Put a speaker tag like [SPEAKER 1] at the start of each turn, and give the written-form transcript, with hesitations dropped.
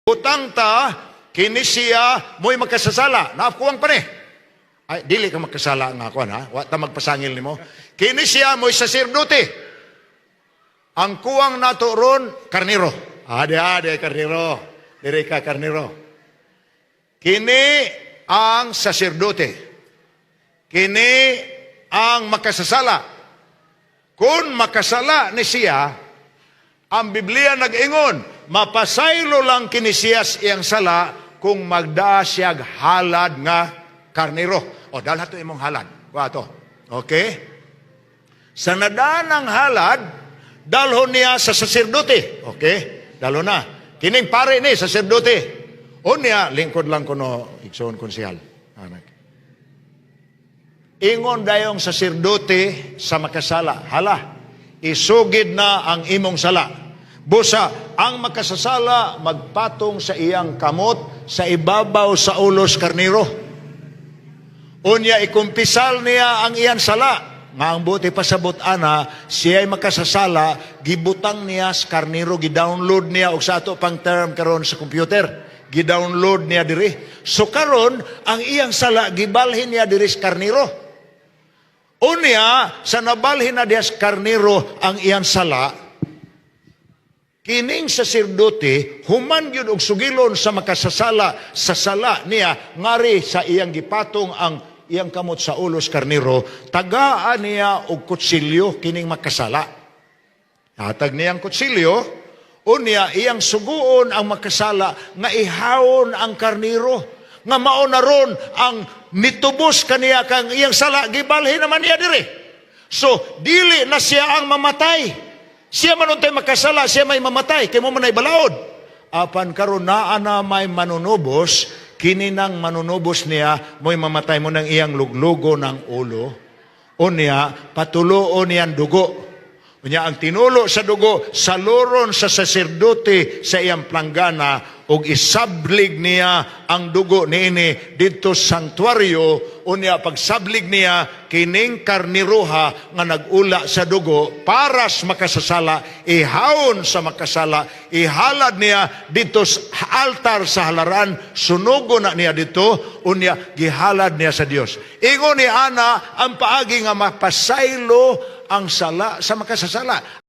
[SPEAKER 1] Utang ta, kini siya mo'y magkasasala. Naakuwang pa ni. Ay, dili ka magkasala nga ako, ha? Wa ta magpasangil ni mo. Kini siya mo'y sasirduti. Ang kuwang nato ron, karniro. Ade, karniro. Diri ka, karniro. Kini ang sasirduti. Kini ang makasasala. Kung makasala ni siya, ang Biblia nag-ingon, mapasaylo lang kinisiyas iyang sala kung magdaa siyag halad nga karniro. O, dahil hato imong halad. Wato. Okay? Sa nadaan ng halad, dalhon niya sa sasirduti. Okay? Dalhon na. Kining pare ni, sasirduti. O niya, lingkod lang ko no, igsoon konsihal. Anak. Ingon dayong sasirduti sa makasala. Hala, isugid na ang imong sala. Busa, ang makasasala magpatong sa iyang kamot sa ibabaw sa ulos karniro. Unya ikumpisal niya ang iyang sala. Nga ang buti pasabot ana, siya ay makasasala, gibutang niya sa karniro, gidownload niya og sa ato pang term karon sa computer. Gidownload niya diri. So karon ang iyang sala gibalhin niya diri sa karniro. Unya sa nabalhin na diya sa karniro ang iyang sala, kining sasirduti, human yun og sugilon sa makasasala sa sala niya, ngari sa iyang gipatong ang iyang kamot sa ulos karniro, tagaan niya og kutsilyo kining makasala. Hatag niyang kutsilyo, unya iyang suguon ang makasala nga ihawon ang karniro, nga mao na ron ang mitubos kaniya kang iyang sala, gibalhin naman niya diri. So, dili na siya ang mamatay. Siya manuntay makasala, siya may mamatay, kaya mo manay balaod. Apan karon naa na may manunubos, kini nang manunubos niya, mo'y mamatay mo ng iyang luglugo ng ulo. O niya, patuloon niyang dugo. O niya, ang tinulo sa dugo, saluron sa sasirduti sa iyang planggana, og isablig niya ang dugo niini dito sanktuaryo. Unya pagsablig niya kining karniruha nga nagula sa dugo para sa makasasala, ihawon sa makasala, ihalad niya dito sa altar sa halaran, sunugo na niya dito, unya gihalad niya sa Dios. Ingon ni ana ang paagi nga mapasaylo ang sala sa makasasala.